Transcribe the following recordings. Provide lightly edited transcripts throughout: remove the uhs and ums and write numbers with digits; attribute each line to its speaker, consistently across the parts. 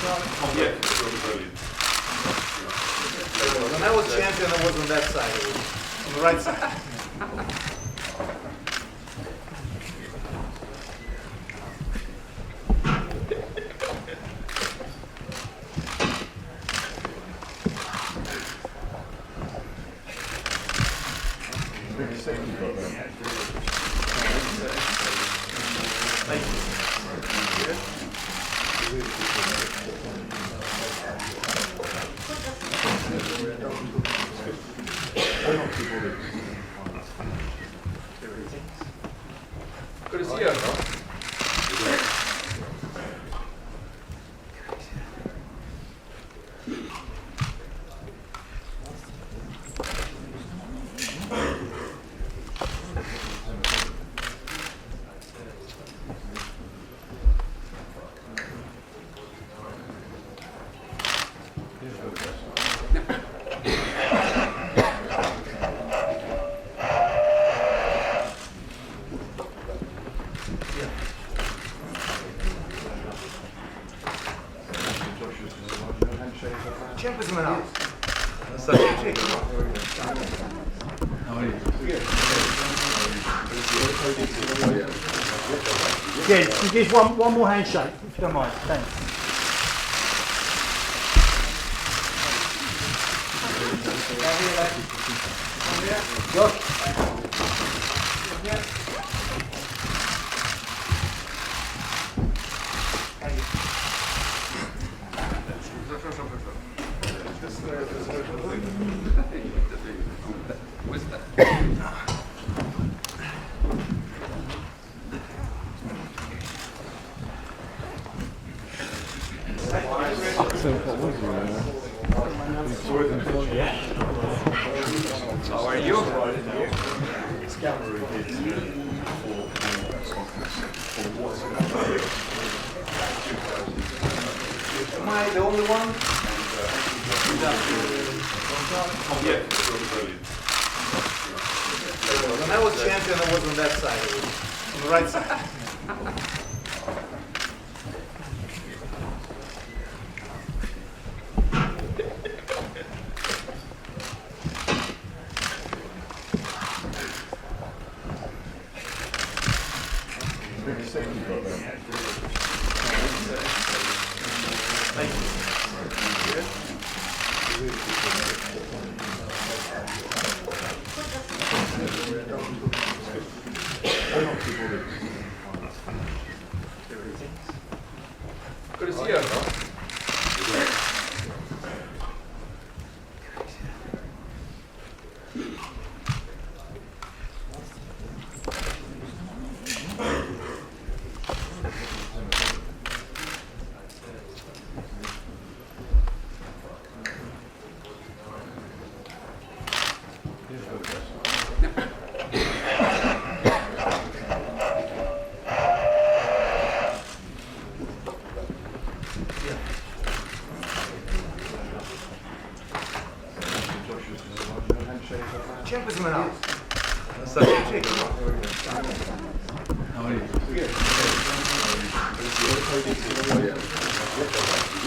Speaker 1: When I was champion, I was on that side, on the right side.
Speaker 2: Good to see you, bro.
Speaker 1: Champions out.
Speaker 3: Yeah, just one more handshake, if you don't mind. Thanks.
Speaker 2: How are you?
Speaker 1: Am I the only one? When I was champion, I was on that side, on the right side.
Speaker 2: Good to see you, bro.
Speaker 1: Champions out.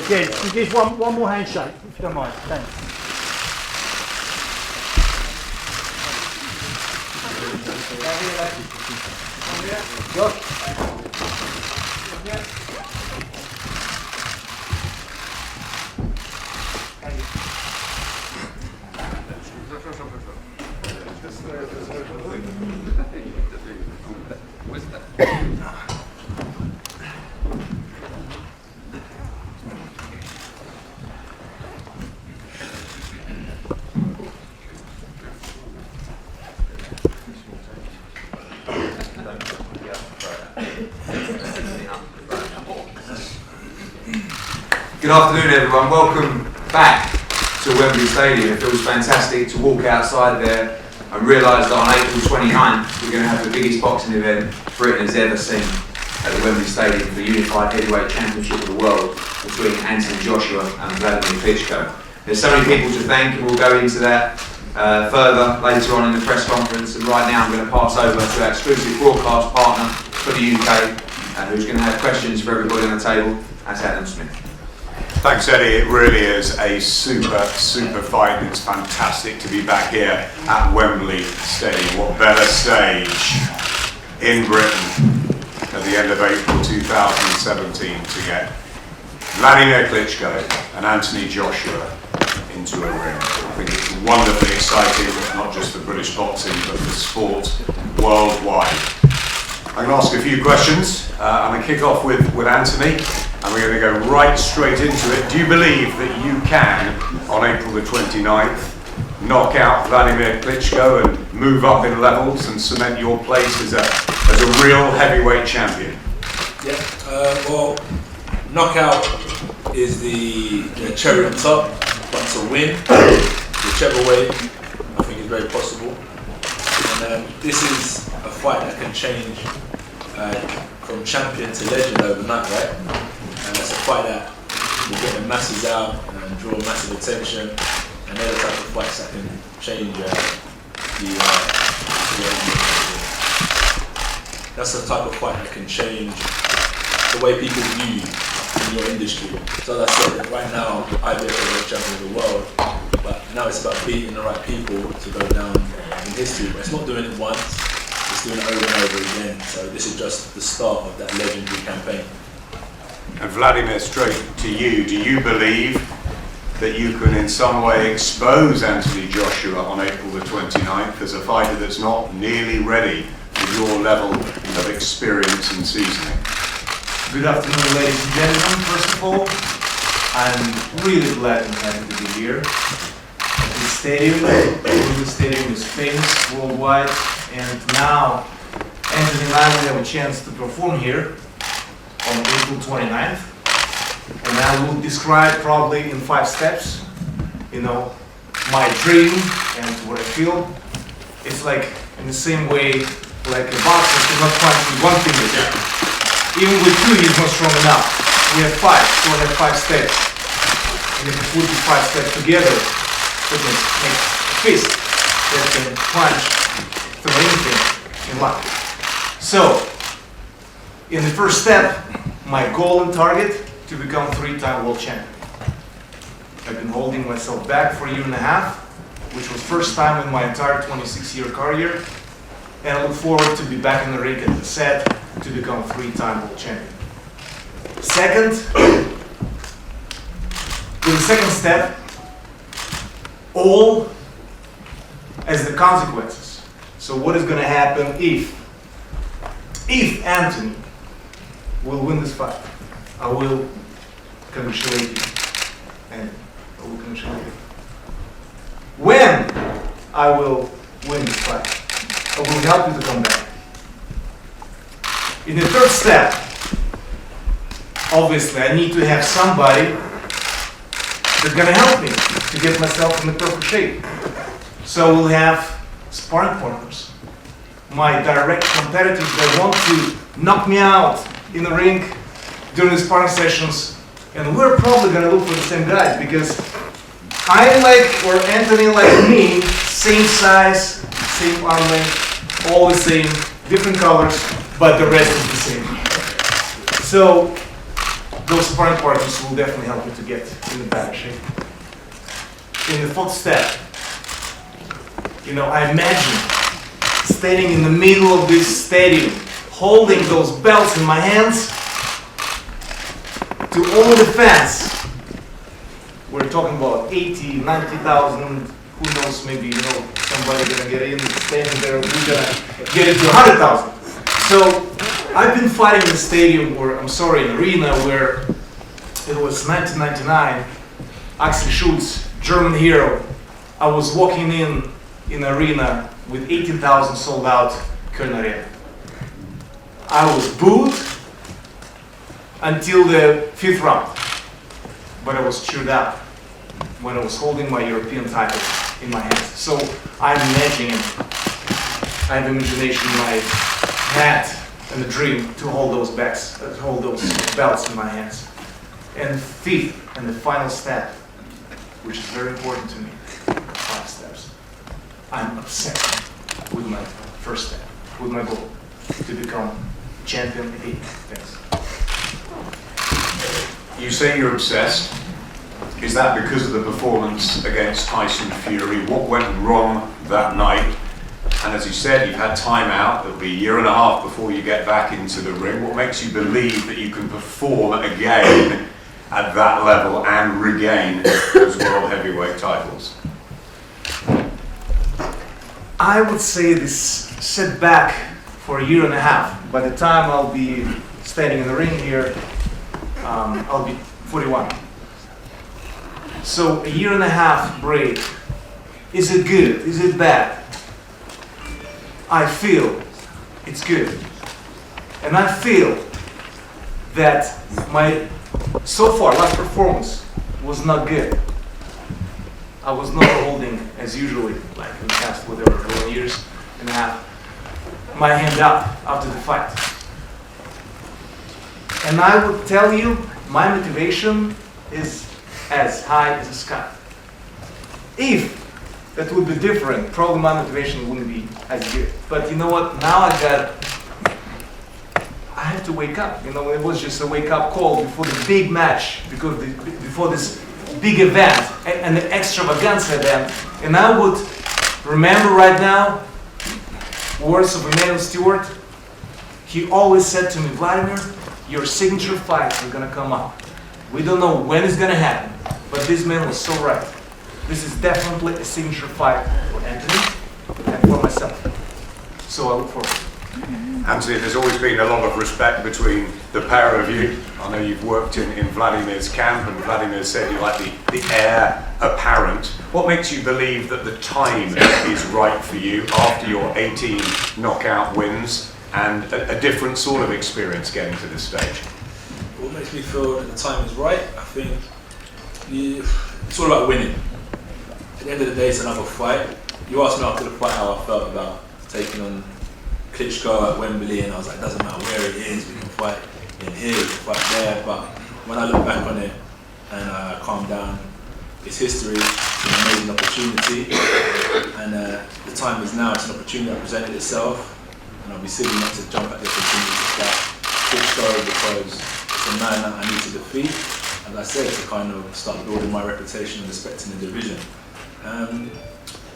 Speaker 3: Yeah, just one more handshake, if you don't mind. Thanks.
Speaker 4: Good afternoon everyone, welcome back to Wembley Stadium. It feels fantastic to walk outside there and realise that on April 29th we're going to have the biggest boxing event Britain has ever seen at the Wembley Stadium for the Unified Heavyweight Championship of the World between Joshua and Wladimir Klitschko. There's so many people to thank and we'll go into that further later on in the press conference, and right now I'm going to pass over to our exclusive broadcast partner for the UK who's going to have questions for everybody on the table. That's Adam Smith.
Speaker 5: Thanks, Eddie. It really is a super fight, and it's fantastic to be back here at Wembley Stadium. What better stage in Britain at the end of April 2017 to get Wladimir Klitschko and Anthony Joshua into a ring. I think it's wonderfully exciting, not just for British boxing, but for sport worldwide. I'm going to ask a few questions. I'm going to kick off with Anthony, and we're going to go right straight into it. Do you believe that you can, on April the 29th, knock out Wladimir Klitschko and move up in levels and cement your place as a real heavyweight champion?
Speaker 6: Yeah, well, knockout is the cherry on top, but to win, whichever way, I think is very possible. And this is a fight that can change from champion to legend overnight, right? And it's a fight that will get the masses out and draw massive attention, and they're the type of fights that can change that's the type of fight that can change the way people view you in your industry. So as I said, right now, IBF is the champion of the world, but now it's about beating the right people to go down in history. But it's not doing it once, it's doing it over and over again. So this is just the start of that legendary campaign.
Speaker 5: And Wladimir, straight to you, do you believe that you can in some way expose Anthony Joshua on April the 29th as a fighter that's not nearly ready for your level of experience and seasoning?
Speaker 7: Good afternoon, ladies and gentlemen. First of all, I'm really glad and happy to be here at this stadium. The stadium is famous worldwide, and now Anthony and I will have a chance to perform here on April 29th. And I will describe probably in 5 steps, my dream and what I feel. It's like in the same way, like a boxer cannot punch with one finger. Even with 2, he's not strong enough. We have 5, so I have 5 steps. And if you put these 5 steps together, it makes a fist that can punch through anything in life. So, in the first step, my goal and target to become 3-time world champion. I've been holding myself back for a year and a half, which was first time in my entire 26-year career, and I look forward to be back in the ring, as I said, to become 3-time world champion. Second, with the second step, all as the consequences. So what is going to happen if Anthony will win this fight? I will congratulate you, and I will congratulate you. When I will win this fight, I will help you to come back. In the third step, obviously I need to have somebody that's gonna help me to get myself in the perfect shape. So we'll have sparring partners, my direct competitors that want to knock me out in the ring during the sparring sessions, and we're probably gonna look for the same guys because Anthony like me, same size, same arm length, all the same, different colors, but the rest is the same. So those sparring partners will definitely help you to get in the better shape. In the fourth step, I imagine standing in the middle of this stadium, holding those belts in my hands, to all the fans. We're talking about 80, 90,000, who knows, maybe, somebody gonna get in, standing there, we're gonna get it to 100,000. So, I've been fighting in the stadium, an arena where it was 1999, Axel Schulz, German hero. I was walking in an arena with 18,000 sold out Köln Arena. I was booed until the 5th round, but I was cheered up when I was holding my European title in my hands. So I'm imagining, I have imagination in my head and the dream to hold those belts in my hands. And 5th and the final step, which is very important to me, 5 steps. I'm obsessed with my first step, with my goal to become champion again. Thanks.
Speaker 5: You say you're obsessed. Is that because of the performance against Tyson Fury? What went wrong that night? And as you said, you've had time out. It'll be a year and a half before you get back into the ring. What makes you believe that you can perform again at that level and regain those world heavyweight titles?
Speaker 7: I would say this setback for a year and a half. By the time I'll be standing in the ring here, I'll be 41. So a year and a half break, is it good? Is it bad? I feel it's good. And I feel that my so far last performance was not good. I was not holding as usually, like in the past whatever 1 years and a half, my hand up after the fight. And I would tell you, my motivation is as high as the sky. If that would be different, probably my motivation wouldn't be as good. But you know what? Now I have to wake up. You know, it was just a wake-up call before the big match, because before this big event, an extravaganza event. And I would remember right now words of Emmanuel Stewart. He always said to me, Wladimir, your signature fight is gonna come up. We don't know when it's gonna happen, but this man was so right. This is definitely a signature fight for Anthony and for myself. So I look forward.
Speaker 5: Anthony, there's always been a lot of respect between the pair of you. I know you've worked in Vladimir's camp, and Vladimir said you like the heir apparent. What makes you believe that the time is right for you after your 18 knockout wins and a different sort of experience getting to this stage?
Speaker 6: What makes me feel that the time is right? I think it's all about winning. At the end of the day, it's another fight. You asked me after the fight how I felt about taking on Klitschko at Wembley, and I was like, doesn't matter where it is, we can fight in here, we can fight there. But when I look back on it and I calm down, it's history, it's an amazing opportunity, and the time is now. It's an opportunity that presented itself, and I'll be silly not to jump at the opportunity to fight Klitschko, because it's a man that I need to defeat, as I said, to kind of start building my reputation and respect in the division.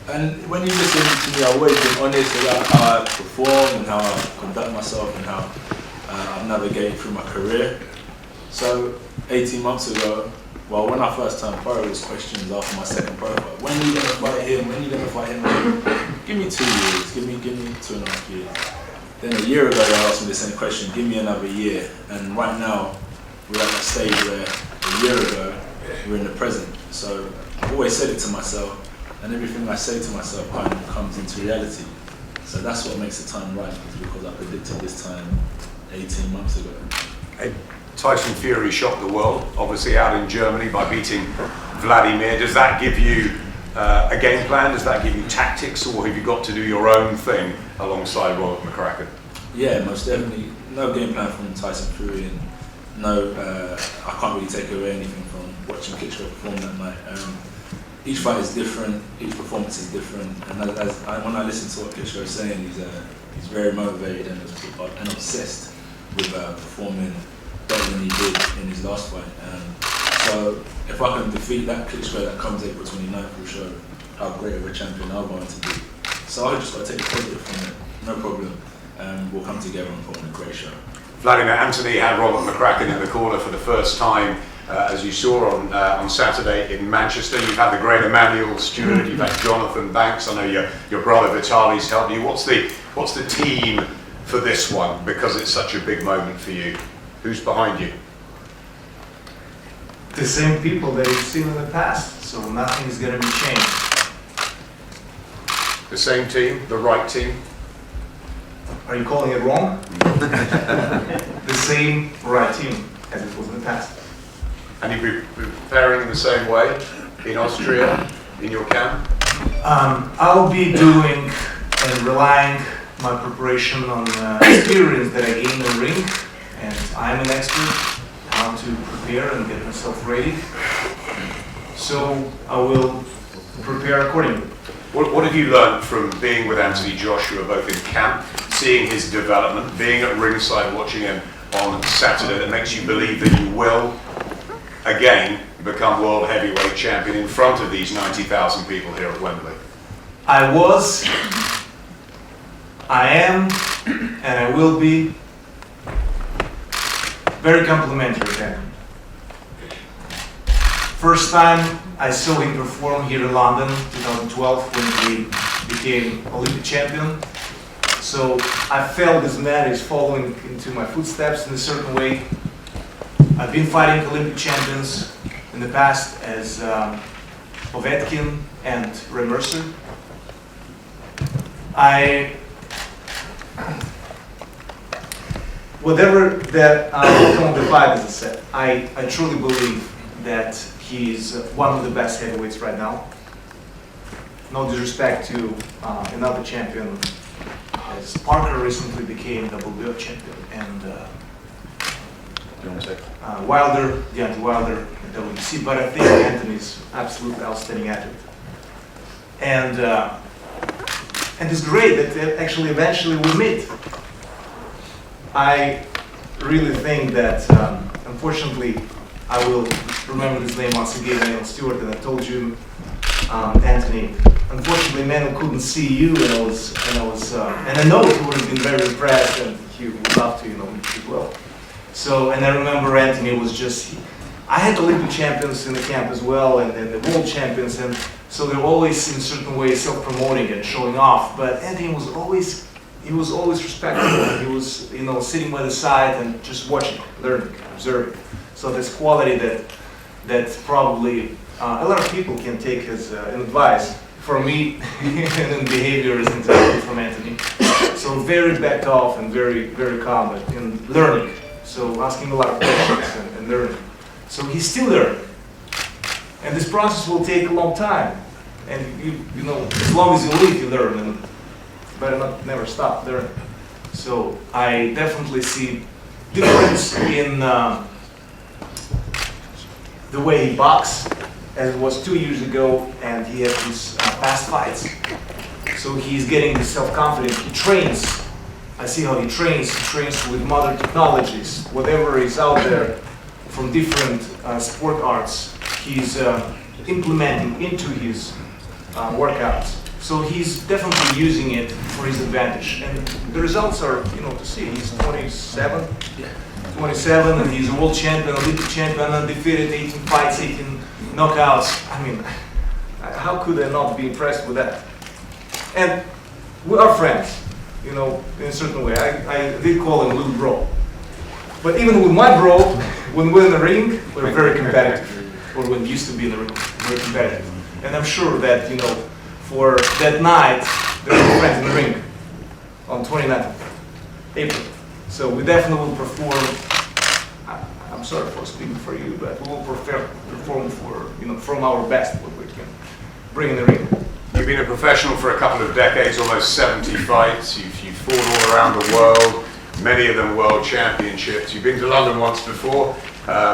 Speaker 6: And when you listen to me, I've always been honest about how I perform and how I conduct myself and how I've navigated through my career. So 18 months ago, well, when I first turned pro, it was questions after my second pro fight. When are you going to fight him? When are you going to fight him? Give me 2 years. Give me 2.5 years. Then a year ago, they asked me the same question. Give me another year. And right now, we're at that stage where a year ago, we're in the present. So I've always said it to myself, and everything I say to myself kind of comes into reality. So that's what makes the time right, because I predicted this time 18 months ago.
Speaker 5: Hey, Tyson Fury shocked the world, obviously out in Germany by beating Wladimir. Does that give you a game plan? Does that give you tactics, or have you got to do your own thing alongside Robert McCracken?
Speaker 6: Yeah, most definitely. No game plan from Tyson Fury, and no, I can't really take away anything from watching Klitschko perform that night. Each fight is different, each performance is different, and when I listen to what Klitschko is saying, he's very motivated and obsessed with performing better than he did in his last fight. So if I can defeat that Klitschko that comes April 29th, will show how great of a champion I'm going to be. So I just got to take the positive from it, no problem. We'll come together and put on a great show.
Speaker 5: Wladimir, Anthony had Robert McCracken in the corner for the first time, as you saw on Saturday in Manchester. You've had the great Emmanuel Stewart, you've had Jonathan Banks. I know your brother Vitaly's helped you. What's the team for this one, because it's such a big moment for you? Who's behind you?
Speaker 7: The same people that you've seen in the past, so nothing is going to be changed.
Speaker 5: The same team, the right team?
Speaker 7: Are you calling it wrong? The same right team as it was in the past.
Speaker 5: And you'll be preparing in the same way in Austria, in your camp?
Speaker 7: I'll be doing and relying my preparation on experience that I gained in the ring, and I'm an expert how to prepare and get myself ready. So I will prepare accordingly.
Speaker 5: What have you learned from being with Anthony Joshua, both in camp, seeing his development, being at ringside watching him on Saturday, that makes you believe that you will again become world heavyweight champion in front of these 90,000 people here at Wembley?
Speaker 7: I was, I am, and I will be very complimentary to him. First time I saw him perform here in London, 2012, when he became Olympic champion. So I felt this man is following into my footsteps in a certain way. I've been fighting Olympic champions in the past as Povetkin and Ray Mercer. Whatever the outcome of the fight, as I said, I truly believe that he's one of the best heavyweights right now. No disrespect to another champion, as Parker recently became WBO champion, and Wilder, Deontay Wilder, WBC, but I think Anthony's absolutely outstanding athlete. And it's great that actually eventually we meet. I really think that, unfortunately, I will remember this name once again, Daniel Stewart, and I told you, Anthony, unfortunately, Manu couldn't see you, and I know he would have been very impressed, and he would love to, meet you well. So, and I remember Anthony was just, I had Olympic champions in the camp as well, and the world champions, and so they're always in a certain way self-promoting and showing off, but Anthony was always, respectful. He was, sitting by the side and just watching, learning, observing. So this quality that probably a lot of people can take as advice. For me, and behavior is entirely from Anthony. So very backed off and very, very calm and learning. So asking a lot of questions and learning. So he's still learning. And this process will take a long time. And as long as you live, you learn, and better never stop learning. So I definitely see difference in the way he boxes, as it was 2 years ago, and he had his past fights. So he's getting this self-confidence. He trains. I see how he trains. He trains with modern technologies. Whatever is out there from different sport arts, he's implementing into his workouts. So he's definitely using it for his advantage. And the results are, to see. He's 27, and he's a world champion, Olympic champion, undefeated, 18 fights, 18 knockouts. I mean, how could I not be impressed with that? And we are friends, in a certain way. I did call him little bro. But even with my bro, when we're in the ring, we're very competitive. Or when we used to be in the ring, very competitive. And I'm sure that, for that night, there were friends in the ring on 29th of April. So we definitely will perform. I'm sorry for speaking for you, but we will perform from our best what we can bring in the ring.
Speaker 5: You've been a professional for a couple of decades, almost 70 fights. You've fought all around the world, many of them world championships. You've been to London once before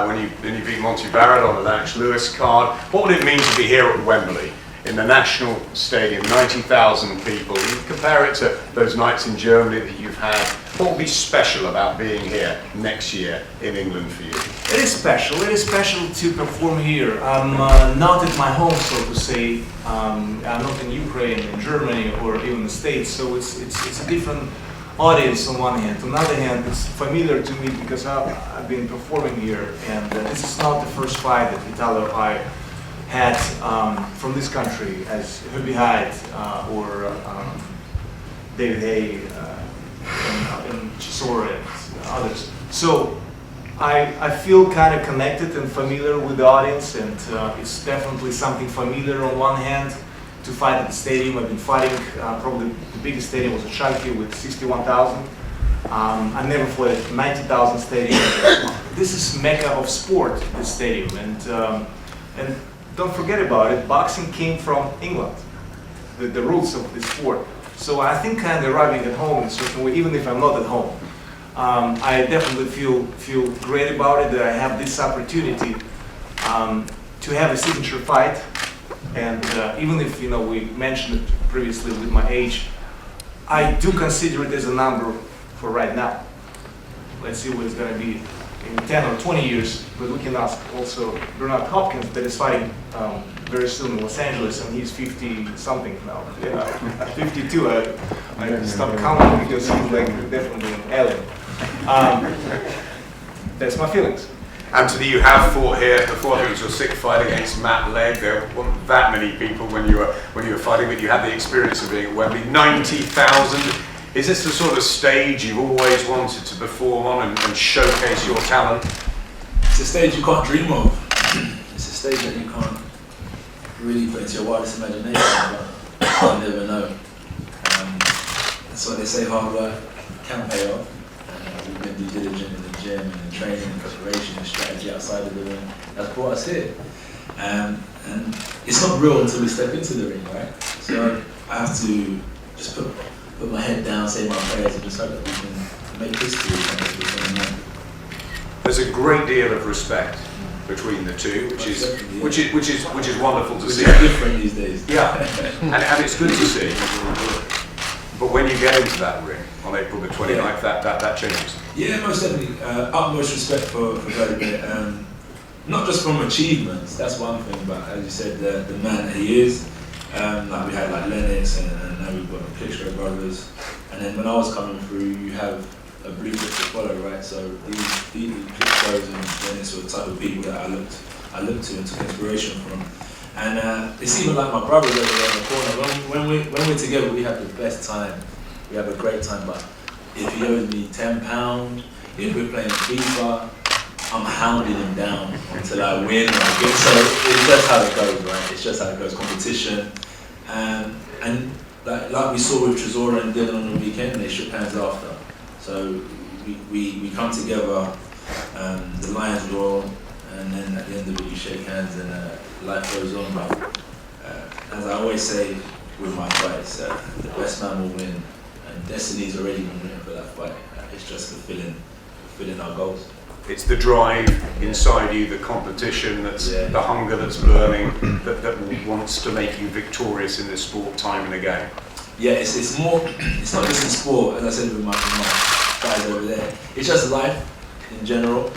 Speaker 5: when you beat Monty Barrett on the Lennox Lewis card. What would it mean to be here at Wembley, in the National Stadium, 90,000 people? You compare it to those nights in Germany that you've had. What will be special about being here next year in England for you?
Speaker 7: It is special. It is special to perform here. I'm not at my home, so to say. I'm not in Ukraine, in Germany, or even the States. So it's a different audience on one hand. On the other hand, it's familiar to me because I've been performing here, and this is not the first fight that Vitaly or I had from this country, as Hubby Hyde or David Hay and Chisora and others. So I feel kind of connected and familiar with the audience, and it's definitely something familiar on one hand to fight at the stadium. I've been fighting, probably the biggest stadium was at Schalke with 61,000. I never fought at 90,000 stadium. This is mecca of sport, this stadium, and don't forget about it, boxing came from England, the roots of the sport. So I think kind of arriving at home in a certain way, even if I'm not at home. I definitely feel great about it, that I have this opportunity to have a signature fight. And even if we mentioned it previously with my age, I do consider it as a number for right now. Let's see what it's going to be in 10 or 20 years, but we can ask also Bernard Hopkins that is fighting very soon in Los Angeles, and he's 50 something now. Yeah, 52. I stopped counting because he's like definitely an alien. That's my feelings.
Speaker 5: Anthony, you have fought here before. I think it was your sixth fight against Matt Legg. There weren't that many people when you were fighting, but you had the experience of being at Wembley. 90,000. Is this the sort of stage you've always wanted to perform on and showcase your talent?
Speaker 6: It's a stage you can't dream of. It's a stage that you can't really put into your wildest imagination, but you never know. That's what they say, hard work can pay off. We've been due diligent in the gym and in training and preparation and strategy outside of the ring. That's brought us here. And it's not real until we step into the ring, right? So I have to just put my head down, say my prayers, and just hope that we can make history.
Speaker 5: There's a great deal of respect between the two, which is wonderful to see.
Speaker 6: It's different these days.
Speaker 5: Yeah, and it's good to see. But when you get into that ring on April the 29th, that changes.
Speaker 6: Yeah, most definitely. Utmost respect for Wladimir. Not just from achievements, that's one thing, but as you said, the man that he is. Like we had like Lennox, and now we've got the Klitschko brothers. And then when I was coming through, you have a blueprint to follow, right? So these Klitschkos and Lennox were the type of people that I looked to and took inspiration from. And it's even like my brothers over there in the corner. When we're together, we have the best time. We have a great time. But if he owes me £10, if we're playing FIFA, I'm hounding him down until I win or I get. So it's just how it goes, right? It's just how it goes. Competition, and like we saw with Tresor and Dylan on the weekend, they shook hands after. So we come together, the lions roar, and then at the end of it you shake hands and life goes on. But as I always say with my fights, the best man will win, and destiny's already been written for that fight. It's just fulfilling our goals.
Speaker 5: It's the drive inside you, the competition, the hunger that's burning, that wants to make you victorious in this sport time and again.
Speaker 6: Yeah, it's more. It's not just in sport, as I said with my guys over there. It's just life in general.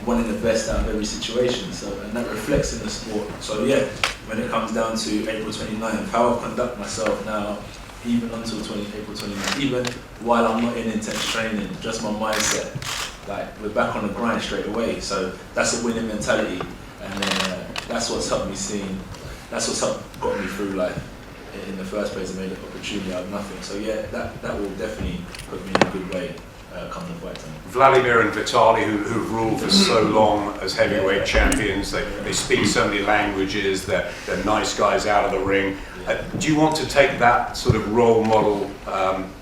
Speaker 6: Wanting the best out of every situation, and that reflects in the sport. So yeah, when it comes down to April 29th, how I conduct myself now, even until April 29th, even while I'm not in intense training, just my mindset, like we're back on the grind straight away. So that's a winning mentality, and then that's what's helped me that's what's got me through life in the first place. I made an opportunity out of nothing. So yeah, that will definitely put me in a good way. Come to fight time.
Speaker 5: Vladimir and Vitaly, who've ruled for so long as heavyweight champions, they speak so many languages, they're nice guys out of the ring. Do you want to take that sort of role model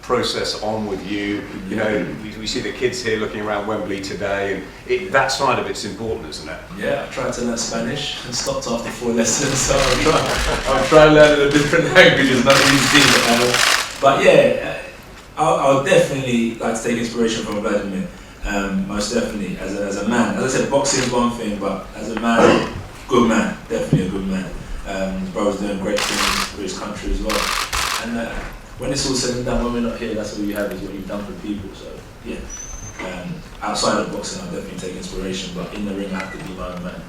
Speaker 5: process on with you? You know, we see the kids here looking around Wembley today, and that side of it's important, isn't it?
Speaker 6: Yeah, I tried to learn Spanish and stopped after 4 lessons, so I'm trying learning a different languages, not easy. But yeah, I'll definitely like to take inspiration from Wladimir, most definitely, as a man. As I said, boxing is one thing, but as a man, good man, definitely a good man. His brother's doing great things for his country as well. And when it's all said and done, when we're not here, that's all you have is what you've done for people. So yeah, outside of boxing, I'll definitely take inspiration, but in the ring, I have to be my own man.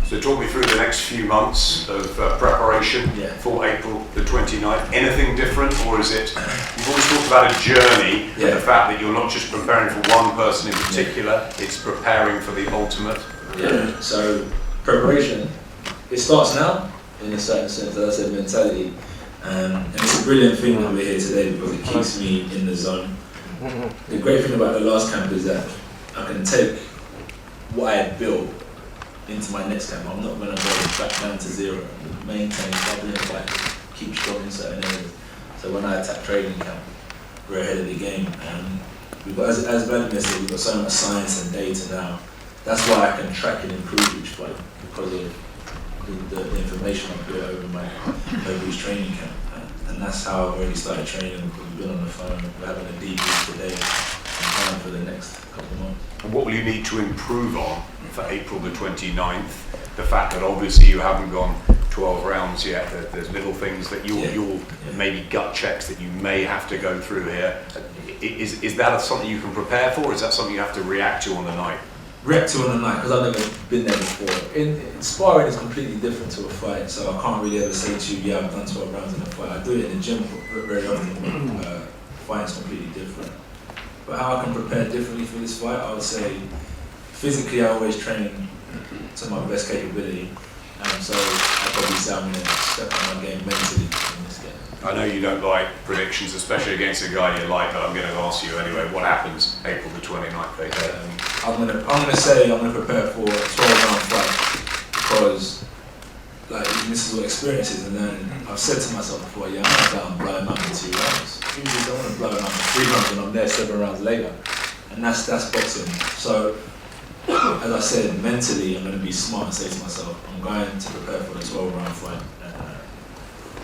Speaker 5: So talk me through the next few months of preparation for April the 29th. Anything different, or is it, you've always talked about a journey, and the fact that you're not just preparing for one person in particular, it's preparing for the ultimate.
Speaker 6: Yeah, so preparation, it starts now, in a certain sense, as I said, mentality. And it's a brilliant thing that we're here today because it keeps me in the zone. The great thing about the last camp is that I can take what I had built into my next camp. I'm not going to go back down to zero. Maintain, doubling fight, keep strong in certain areas. So when I attack training camp, we're ahead of the game. And we've got, as Wladimir said, we've got so much science and data now. That's why I can track and improve each fight, because of the information I've built over each training camp. And that's how I've already started training. We've been on the phone, we're having a debrief today, and plan for the next couple of months.
Speaker 5: And what will you need to improve on for April the 29th? The fact that obviously you haven't gone 12 rounds yet. There's little things that you'll maybe gut checks that you may have to go through here. Is that something you can prepare for, or is that something you have to react to on the night?
Speaker 6: React to on the night, because I've never been there before. In sparring is completely different to a fight, so I can't really ever say to you, yeah, I've done 12 rounds in a fight. I do it in the gym very often. Fighting's completely different. But how I can prepare differently for this fight, I would say physically I always train to my best capability. So I'd probably say I'm going to step up my game mentally in this game.
Speaker 5: I know you don't like predictions, especially against a guy you like, but I'm going to ask you anyway. What happens April the 29th?
Speaker 6: I'm gonna say I'm gonna prepare for a 12-round fight because, like, this is what experience is, and then I've said to myself before, yeah, I'm gonna go blow him up in 2 rounds. Usually I want to blow him up in 3 rounds, and I'm there 7 rounds later, and that's boxing. So, as I said, mentally I'm gonna be smart and say to myself, I'm going to prepare for the 12-round fight.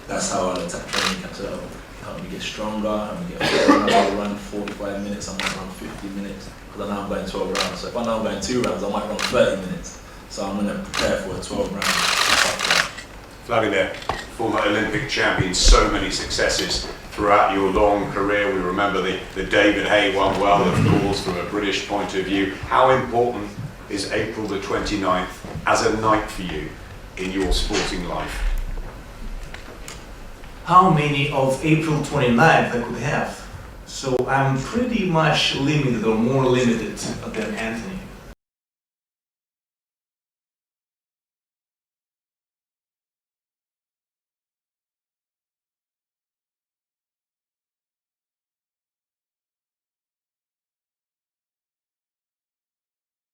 Speaker 6: That's how I'll attack training camp. So help me get stronger, help me get faster. I'll run 45 minutes, I might run 50 minutes, because I know I'm going 12 rounds. So if I know I'm going 2 rounds, I might run 30 minutes. So I'm going to prepare for a 12-round fight.
Speaker 5: Wladimir, former Olympic champion, so many successes throughout your long career. We remember the David Hay one well, of course, from a British point of view. How important is April the 29th as a night for you in your sporting life?
Speaker 7: How many of April 29th I could have? So I'm pretty much limited, or more limited than Anthony.